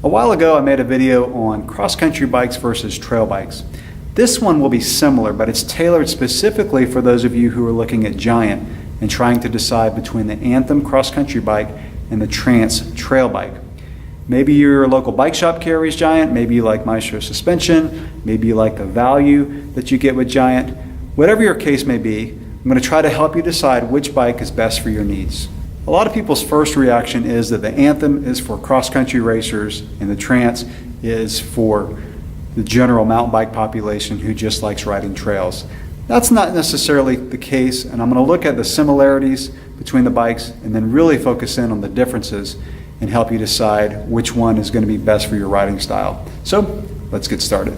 A while ago I made a video on cross-country bikes versus trail bikes. This one will be similar, but it's tailored specifically for those of you who are looking at Giant and trying to decide between the Anthem cross-country bike and the Trance trail bike. Maybe your local bike shop carries Giant, maybe you like Maestro suspension, maybe you like the value that you get with Giant. Whatever your case may be, I'm going to try to help you decide which bike is best for your needs. A lot of people's first reaction is that the Anthem is for cross-country racers and the Trance is for the general mountain bike population who just likes riding trails. That's not necessarily the case, and I'm going to look at the similarities between the bikes and then really focus in on the differences and help you decide which one is going to be best for your riding style. So let's get started.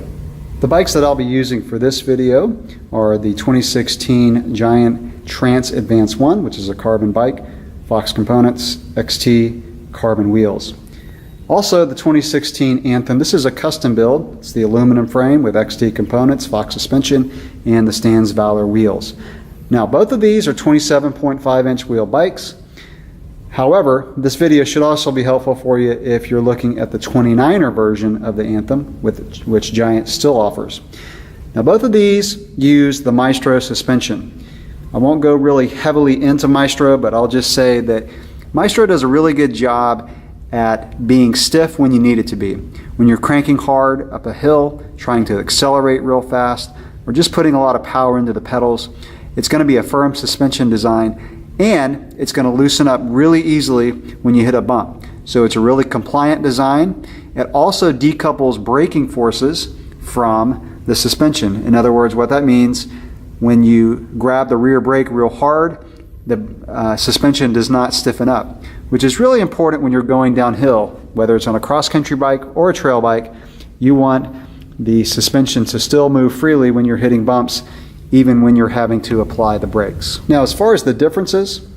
The bikes that I'll be using for this video are the 2016 Giant Trance Advance 1, which is a carbon bike, Fox Components, XT, carbon wheels. Also the 2016 Anthem, this is a custom build. It's the aluminum frame with XT components, Fox suspension, and the Stans Valor wheels. Now both of these are 27.5-inch wheel bikes. However, this video should also be helpful for you if you're looking at the 29er version of the Anthem, which Giant still offers. Now both of these use the Maestro suspension. I won't go really heavily into Maestro, but I'll just say that Maestro does a really good job at being stiff when you need it to be. When you're cranking hard up a hill, trying to accelerate real fast, or just putting a lot of power into the pedals, it's going to be a firm suspension design, and it's going to loosen up really easily when you hit a bump. So it's a really compliant design. It also decouples braking forces from the suspension. In other words, what that means, when you grab the rear brake real hard, the suspension does not stiffen up, which is really important when you're going downhill, whether it's on a cross-country bike or a trail bike. You want the suspension to still move freely when you're hitting bumps, even when you're having to apply the brakes. Now, as far as the differences,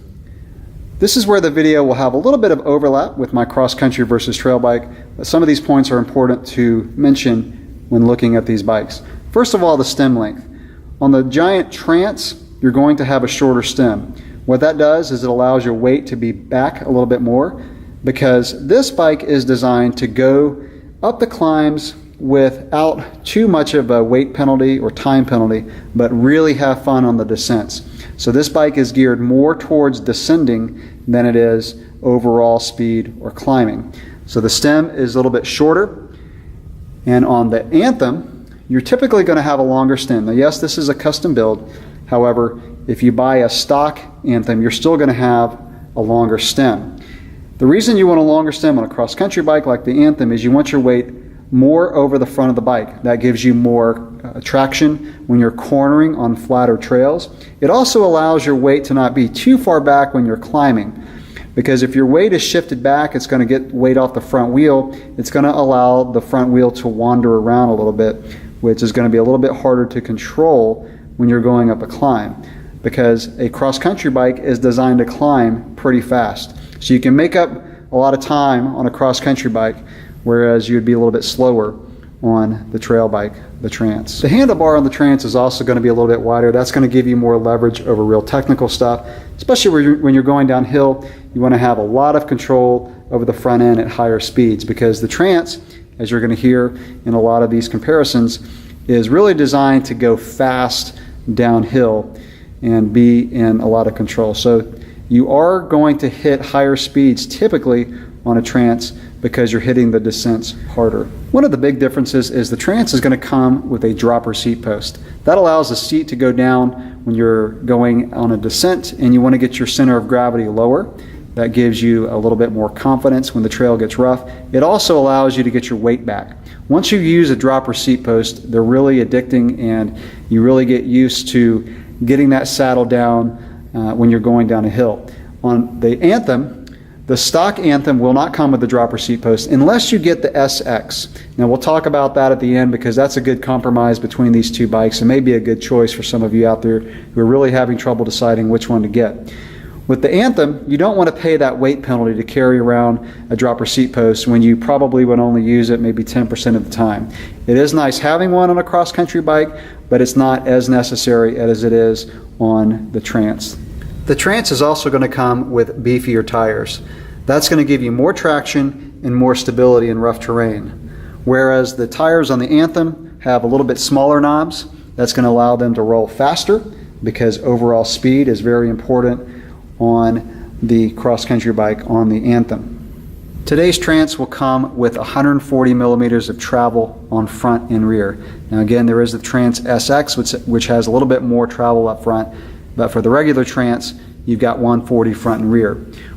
this is where the video will have a little bit of overlap with my cross-country versus trail bike, but some of these points are important to mention when looking at these bikes. First of all, the stem length. On the Giant Trance, you're going to have a shorter stem. What that does is it allows your weight to be back a little bit more, because this bike is designed to go up the climbs without too much of a weight penalty or time penalty, but really have fun on the descents. So this bike is geared more towards descending than it is overall speed or climbing. So the stem is a little bit shorter, and on the Anthem, you're typically going to have a longer stem. Now yes, this is a custom build. However, if you buy a stock Anthem, you're still going to have a longer stem. The reason you want a longer stem on a cross-country bike like the Anthem is you want your weight more over the front of the bike. That gives you more traction when you're cornering on flatter trails. It also allows your weight to not be too far back when you're climbing, because if your weight is shifted back, it's going to get weight off the front wheel. It's going to allow the front wheel to wander around a little bit, which is going to be a little bit harder to control when you're going up a climb, because a cross-country bike is designed to climb pretty fast. So you can make up a lot of time on a cross-country bike, whereas you'd be a little bit slower on the trail bike, the Trance. The handlebar on the Trance is also going to be a little bit wider. That's going to give you more leverage over real technical stuff, especially when you're going downhill. You want to have a lot of control over the front end at higher speeds, because the Trance, as you're going to hear in a lot of these comparisons, is really designed to go fast downhill and be in a lot of control. So you are going to hit higher speeds typically on a Trance because you're hitting the descents harder. One of the big differences is the Trance is going to come with a dropper seat post. That allows the seat to go down when you're going on a descent and you want to get your center of gravity lower. That gives you a little bit more confidence when the trail gets rough. It also allows you to get your weight back. Once you use a dropper seat post, they're really addicting, and you really get used to getting that saddle down when you're going down a hill. On the Anthem, the stock Anthem will not come with the dropper seat post unless you get the SX. Now we'll talk about that at the end, because that's a good compromise between these two bikes and may be a good choice for some of you out there who are really having trouble deciding which one to get. With the Anthem, you don't want to pay that weight penalty to carry around a dropper seat post when you probably would only use it maybe 10% of the time. It is nice having one on a cross-country bike, but it's not as necessary as it is on the Trance. The Trance is also going to come with beefier tires. That's going to give you more traction and more stability in rough terrain. Whereas the tires on the Anthem have a little bit smaller knobs, that's going to allow them to roll faster because overall speed is very important on the cross-country bike on the Anthem. Today's Trance will come with 140 millimeters of travel on front and rear. Now again, there is the Trance SX, which has a little bit more travel up front, but for the regular Trance, you've got 140 front and rear.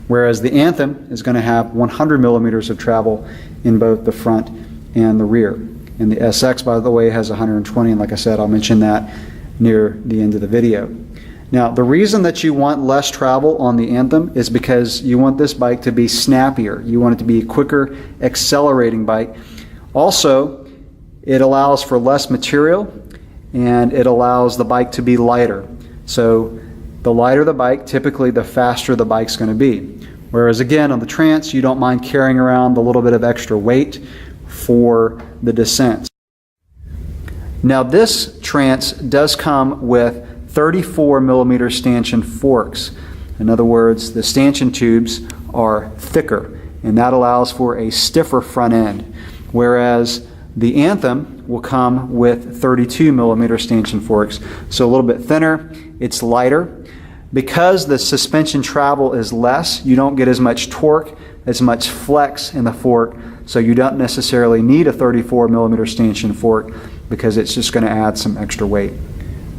Whereas the Anthem is going to have 100 millimeters of travel in both the front and the rear. And the SX, by the way, has 120, and like I said, I'll mention that near the end of the video. Now, the reason that you want less travel on the Anthem is because you want this bike to be snappier. You want it to be a quicker, accelerating bike. Also, it allows for less material, and it allows the bike to be lighter. So, the lighter the bike, typically the faster the bike's going to be. Whereas again, on the Trance, you don't mind carrying around a little bit of extra weight for the descents. Now, this Trance does come with 34 millimeter stanchion forks. In other words, the stanchion tubes are thicker, and that allows for a stiffer front end. Whereas the Anthem will come with 32 millimeter stanchion forks, so a little bit thinner, it's lighter. Because the suspension travel is less, you don't get as much torque, as much flex in the fork, so you don't necessarily need a 34 millimeter stanchion fork because it's just going to add some extra weight.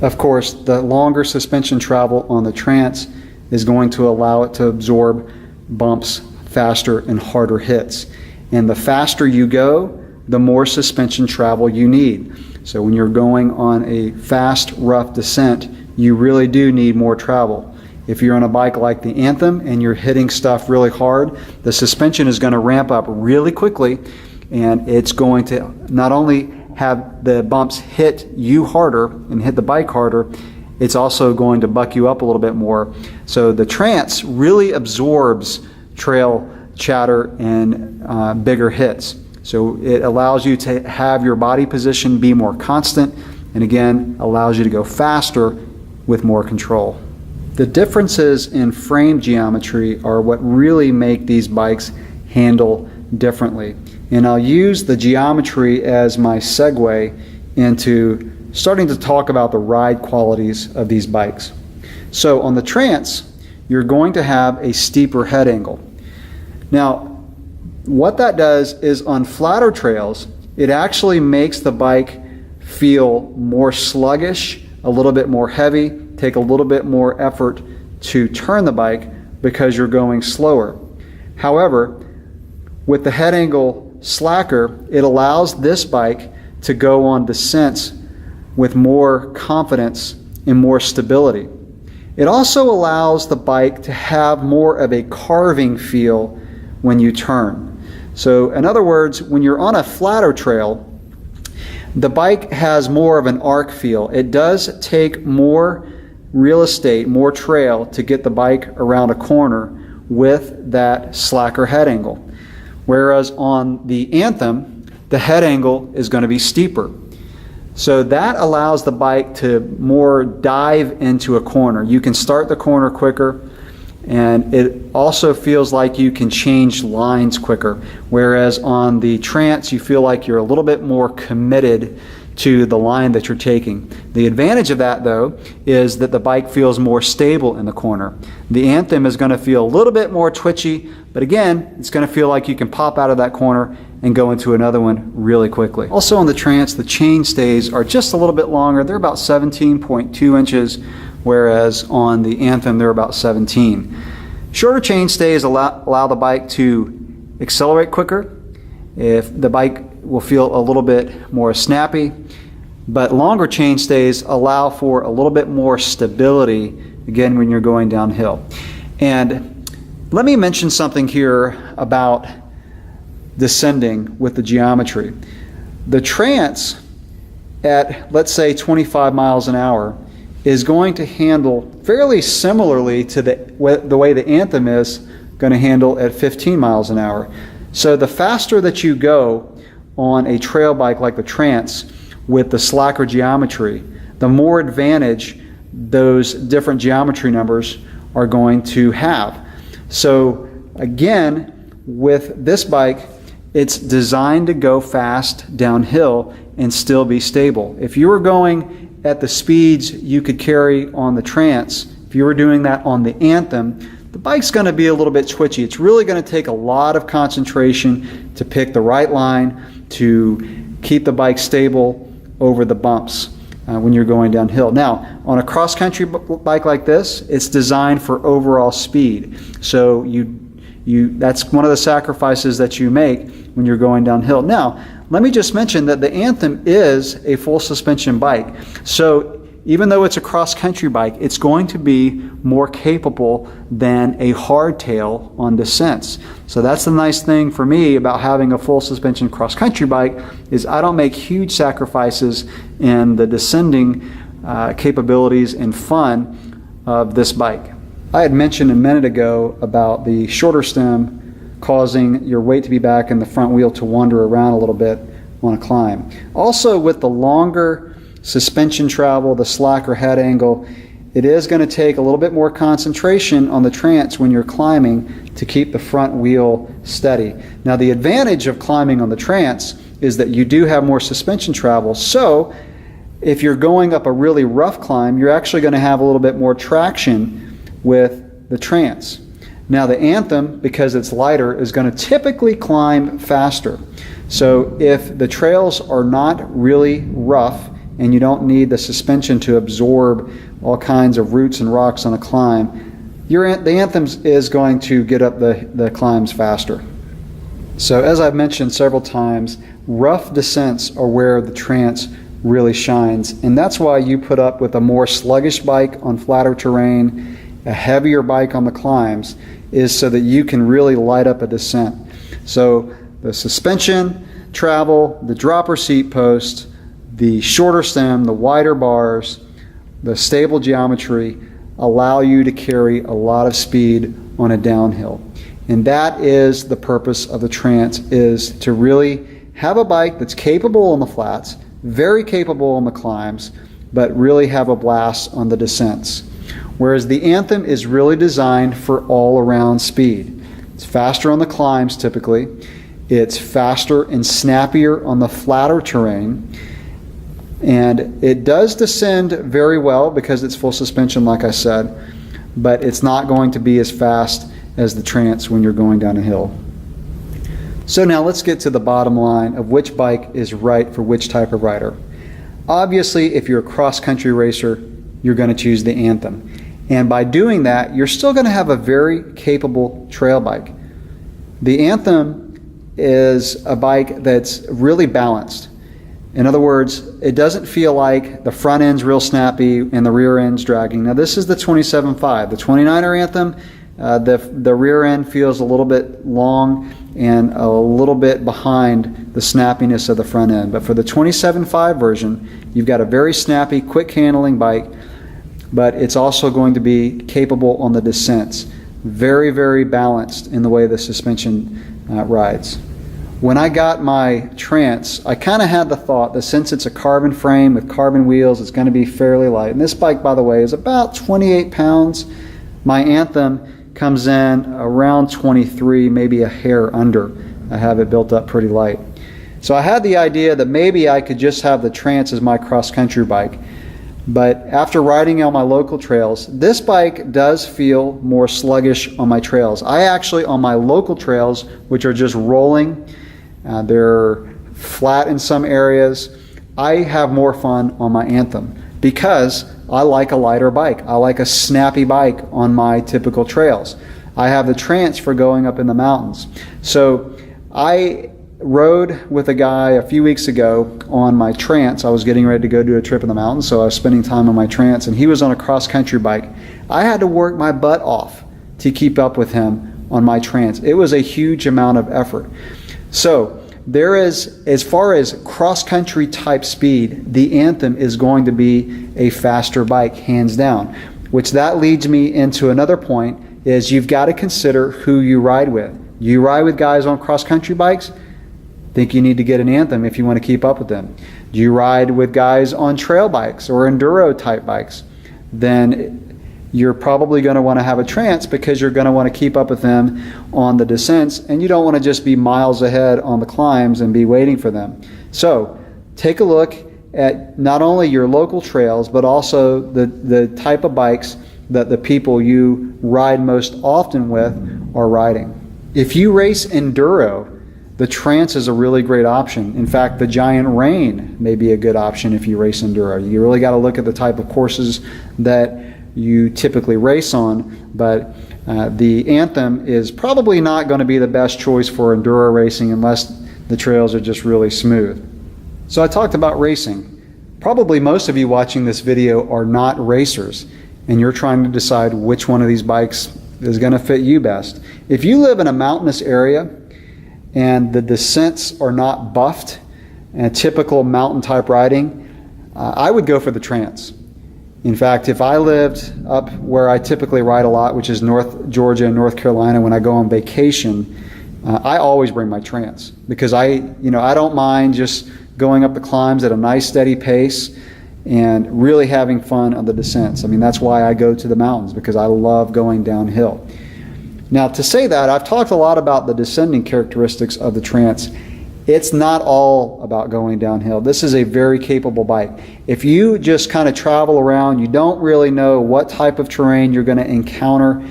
Of course, the longer suspension travel on the Trance is going to allow it to absorb bumps faster and harder hits. And the faster you go, the more suspension travel you need. So when you're going on a fast, rough descent, you really do need more travel. If you're on a bike like the Anthem and you're hitting stuff really hard, the suspension is going to ramp up really quickly, and it's going to not only have the bumps hit you harder and hit the bike harder, it's also going to buck you up a little bit more. So the Trance really absorbs trail chatter and bigger hits. So it allows you to have your body position be more constant, and again, allows you to go faster with more control. The differences in frame geometry are what really make these bikes handle differently. And I'll use the geometry as my segue into starting to talk about the ride qualities of these bikes. So on the Trance, you're going to have a steeper head angle. Now, what that does is on flatter trails, it actually makes the bike feel more sluggish, a little bit more heavy, take a little bit more effort to turn the bike because you're going slower. However, with the head angle slacker, it allows this bike to go on descents with more confidence and more stability. It also allows the bike to have more of a carving feel when you turn. So in other words, when you're on a flatter trail, the bike has more of an arc feel. It does take more real estate, more trail to get the bike around a corner with that slacker head angle. Whereas on the Anthem, the head angle is going to be steeper. So that allows the bike to more dive into a corner. You can start the corner quicker, and it also feels like you can change lines quicker. Whereas on the Trance, you feel like you're a little bit more committed to the line that you're taking. The advantage of that, though, is that the bike feels more stable in the corner. The Anthem is going to feel a little bit more twitchy, but again, it's going to feel like you can pop out of that corner and go into another one really quickly. Also on the Trance, the chain stays are just a little bit longer. They're about 17.2 inches, whereas on the Anthem, they're about 17. Shorter chain stays allow the bike to accelerate quicker. If the bike will feel a little bit more snappy, but longer chain stays allow for a little bit more stability, again, when you're going downhill. And let me mention something here about descending with the geometry. The Trance at, let's say, 25 miles an hour is going to handle fairly similarly to the way the Anthem is going to handle at 15 miles an hour. So the faster that you go on a trail bike like the Trance with the slacker geometry, the more advantage those different geometry numbers are going to have. So again, with this bike, It's designed to go fast downhill and still be stable. If you were going at the speeds you could carry on the Trance, if you were doing that on the Anthem, the bike's going to be a little bit twitchy. It's really going to take a lot of concentration to pick the right line, to keep the bike stable over the bumps when you're going downhill. Now, on a cross-country bike like this, it's designed for overall speed. So that's one of the sacrifices that you make when you're going downhill. Now, let me just mention that the Anthem is a full suspension bike. So even though it's a cross-country bike, it's going to be more capable than a hardtail on descents. So that's the nice thing for me about having a full suspension cross-country bike, is I don't make huge sacrifices in the descending capabilities and fun of this bike. I had mentioned a minute ago about the shorter stem causing your weight to be back and the front wheel to wander around a little bit on a climb. Also, with the longer suspension travel, the slacker head angle, it is going to take a little bit more concentration on the Trance when you're climbing to keep the front wheel steady. Now, the advantage of climbing on the Trance is that you do have more suspension travel, so if you're going up a really rough climb, you're actually going to have a little bit more traction with the Trance. Now, the Anthem, because it's lighter, is going to typically climb faster. So if the trails are not really rough and you don't need the suspension to absorb all kinds of roots and rocks on a climb, the Anthem is going to get up the climbs faster. So as I've mentioned several times, rough descents are where the Trance really shines, and that's why you put up with a more sluggish bike on flatter terrain, a heavier bike on the climbs, is so that you can really light up a descent. So the suspension travel, the dropper seat post, the shorter stem, the wider bars, the stable geometry allow you to carry a lot of speed on a downhill. And that is the purpose of the Trance, is to really have a bike that's capable on the flats, very capable on the climbs, but really have a blast on the descents. Whereas the Anthem is really designed for all-around speed. It's faster on the climbs typically. It's faster and snappier on the flatter terrain. And it does descend very well because it's full suspension, like I said, but it's not going to be as fast as the Trance when you're going down a hill. So now let's get to the bottom line of which bike is right for which type of rider. Obviously, if you're a cross-country racer, you're going to choose the Anthem. And by doing that, you're still going to have a very capable trail bike. The Anthem is a bike that's really balanced. In other words, it doesn't feel like the front end's real snappy and the rear end's dragging. Now this is the 27.5. The 29er Anthem, the rear end feels a little bit long and a little bit behind the snappiness of the front end. But for the 27.5 version, you've got a very snappy, quick handling bike, but it's also going to be capable on the descents. Very, very balanced in the way the suspension rides. When I got my Trance, I kind of had the thought that since it's a carbon frame with carbon wheels, it's going to be fairly light. And this bike, by the way, is about 28 pounds. My Anthem comes in around 23, maybe a hair under. I have it built up pretty light. So I had the idea that maybe I could just have the Trance as my cross-country bike. But after riding on my local trails, this bike does feel more sluggish on my trails. I actually, on my local trails, which are just rolling, they're flat in some areas, I have more fun on my Anthem because I like a lighter bike. I like a snappy bike on my typical trails. I have the Trance for going up in the mountains. So I rode with a guy a few weeks ago on my Trance. I was getting ready to go do a trip in the mountains, so I was spending time on my Trance, and he was on a cross-country bike. I had to work my butt off to keep up with him on my Trance. It was a huge amount of effort. So there is, as far as cross-country type speed, the Anthem is going to be a faster bike, hands down. Which that leads me into another point, is you've got to consider who you ride with. You ride with guys on cross-country bikes? Think you need to get an Anthem if you want to keep up with them. Do you ride with guys on trail bikes or enduro type bikes? Then you're probably going to want to have a Trance because you're going to want to keep up with them on the descents, and you don't want to just be miles ahead on the climbs and be waiting for them. So take a look at not only your local trails, but also the type of bikes that the people you ride most often with are riding. If you race enduro, the Trance is a really great option. In fact, the Giant Rain may be a good option if you race enduro. You really got to look at the type of courses that you typically race on, but the Anthem is probably not going to be the best choice for enduro racing unless the trails are just really smooth. So I talked about racing. Probably most of you watching this video are not racers, and you're trying to decide which one of these bikes is going to fit you best. If you live in a mountainous area and the descents are not buffed and typical mountain type riding, I would go for the Trance. In fact, if I lived up where I typically ride a lot, which is North Georgia and North Carolina, when I go on vacation, I always bring my Trance because I don't mind just going up the climbs at a nice steady pace and really having fun on the descents. I mean, that's why I go to the mountains, because I love going downhill. Now, to say that, I've talked a lot about the descending characteristics of the Trance. It's not all about going downhill. This is a very capable bike. If you just kind of travel around, you don't really know what type of terrain you're going to encounter,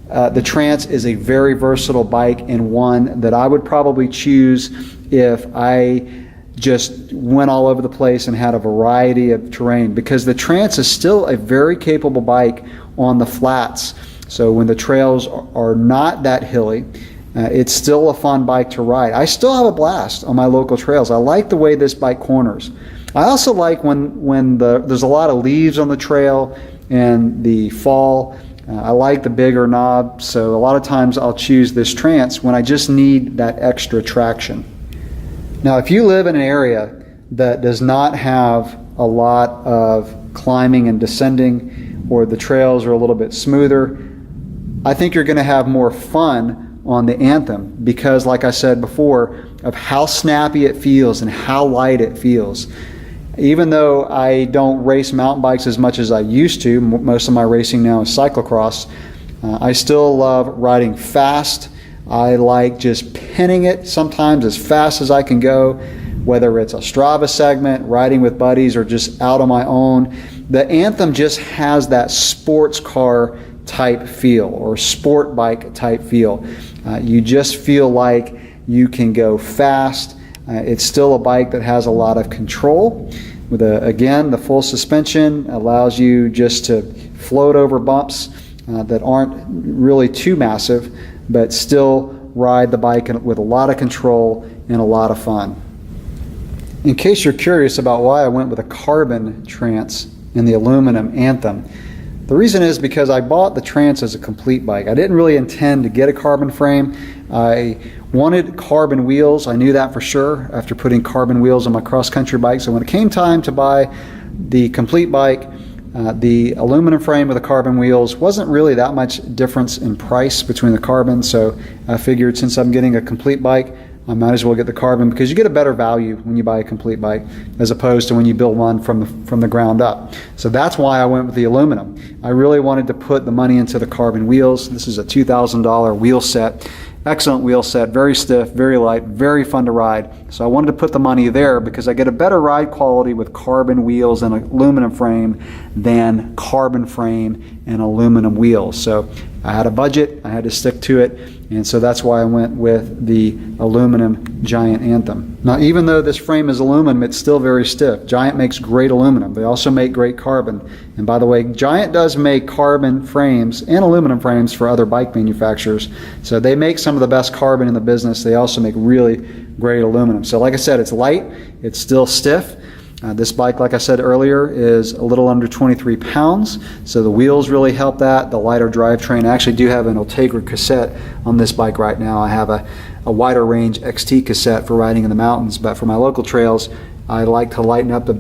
the Trance is a very versatile bike, and one that I would probably choose if I just went all over the place and had a variety of terrain, because the Trance is still a very capable bike on the flats. So when the trails are not that hilly, it's still a fun bike to ride. I still have a blast on my local trails. I like the way this bike corners. I also like when there's a lot of leaves on the trail and the fall. I like the bigger knob, so a lot of times I'll choose this Trance when I just need that extra traction. Now, if you live in an area that does not have a lot of climbing and descending, or the trails are a little bit smoother, I think you're going to have more fun on the Anthem because, like I said before, of how snappy it feels and how light it feels. Even though I don't race mountain bikes as much as I used to, most of my racing now is cyclocross, I still love riding fast. I like just pinning it sometimes as fast as I can go, whether it's a Strava segment, riding with buddies, or just out on my own. The Anthem just has that sports car type feel, or sport bike type feel. You just feel like you can go fast. It's still a bike that has a lot of control. With again, the full suspension allows you just to float over bumps that aren't really too massive, but still ride the bike with a lot of control and a lot of fun. In case you're curious about why I went with a carbon Trance and the aluminum Anthem, the reason is because I bought the Trance as a complete bike. I didn't really intend to get a carbon frame. I wanted carbon wheels. I knew that for sure after putting carbon wheels on my cross-country bike. So when it came time to buy the complete bike, the aluminum frame with the carbon wheels wasn't really that much difference in price between the carbon. So I figured, since I'm getting a complete bike, I might as well get the carbon, because you get a better value when you buy a complete bike as opposed to when you build one from the ground up. So that's why I went with the aluminum. I really wanted to put the money into the carbon wheels. This is a $2,000 wheel set. Excellent wheel set, very stiff, very light, very fun to ride. So I wanted to put the money there because I get a better ride quality with carbon wheels and aluminum frame than carbon frame and aluminum wheels. So I had a budget, I had to stick to it, and so that's why I went with the aluminum Giant Anthem. Now, even though this frame is aluminum, it's still very stiff. Giant makes great aluminum. They also make great carbon. And by the way, Giant does make carbon frames and aluminum frames for other bike manufacturers. So they make some of the best carbon in the business. They also make really great aluminum. So like I said, it's light, it's still stiff. This bike, like I said earlier, is a little under 23 pounds, so the wheels really help that. The lighter drivetrain. I actually do have an Ultegra cassette on this bike right now. I have a wider range XT cassette for riding in the mountains, but for my local trails, I like to lighten up the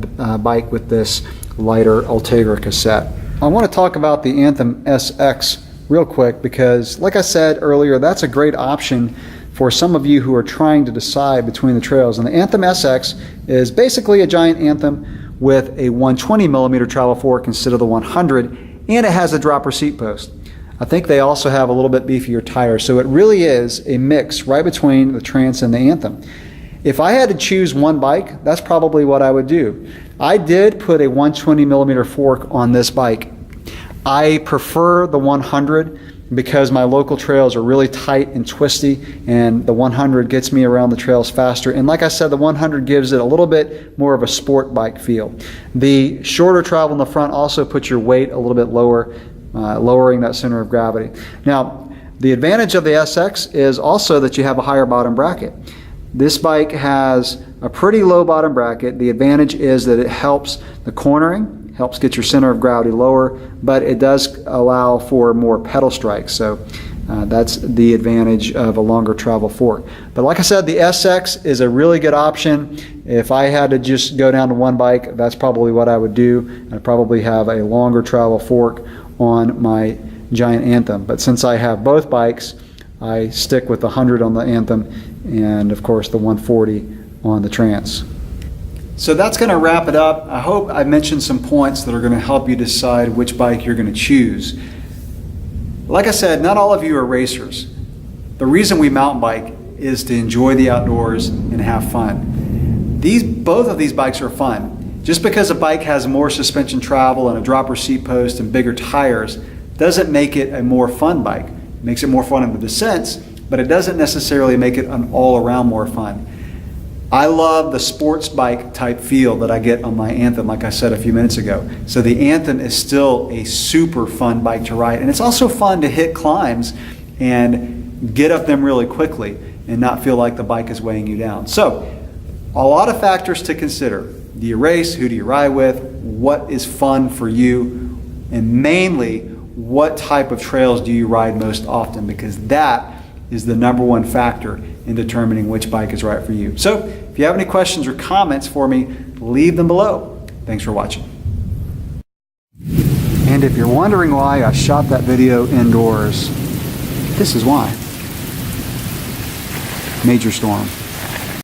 bike with this lighter Ultegra cassette. I want to talk about the Anthem SX real quick because, like I said earlier, that's a great option for some of you who are trying to decide between the trails. And the Anthem SX is basically a Giant Anthem with a 120 millimeter travel fork instead of the 100, and it has a dropper seat post. I think they also have a little bit beefier tires, so it really is a mix right between the Trance and the Anthem. If I had to choose one bike, that's probably what I would do. I did put a 120 millimeter fork on this bike. I prefer the 100 because my local trails are really tight and twisty, and the 100 gets me around the trails faster. And like I said, the 100 gives it a little bit more of a sport bike feel. The shorter travel in the front also puts your weight a little bit lower, lowering that center of gravity. Now, the advantage of the SX is also that you have a higher bottom bracket. This bike has a pretty low bottom bracket. The advantage is that it helps the cornering, helps get your center of gravity lower, but it does allow for more pedal strikes. So that's the advantage of a longer travel fork. But like I said, the SX is a really good option. If I had to just go down to one bike, that's probably what I would do. I'd probably have a longer travel fork on my Giant Anthem. But since I have both bikes, I stick with the 100 on the Anthem and of course the 140 on the Trance. So that's going to wrap it up. I hope I mentioned some points that are going to help you decide which bike you're going to choose. Like I said, not all of you are racers. The reason we mountain bike is to enjoy the outdoors and have fun. Both of these bikes are fun. Just because a bike has more suspension travel and a dropper seat post and bigger tires doesn't make it a more fun bike. It makes it more fun in the descents, but it doesn't necessarily make it an all-around more fun. I love the sports bike type feel that I get on my Anthem, like I said a few minutes ago. So the Anthem is still a super fun bike to ride, and it's also fun to hit climbs and get up them really quickly and not feel like the bike is weighing you down. So a lot of factors to consider. Do you race? Who do you ride with? What is fun for you? And mainly, what type of trails do you ride most often? Because that is the number one factor in determining which bike is right for you. So if you have any questions or comments for me, leave them below. Thanks for watching. And if you're wondering why I shot that video indoors, this is why. Major storm.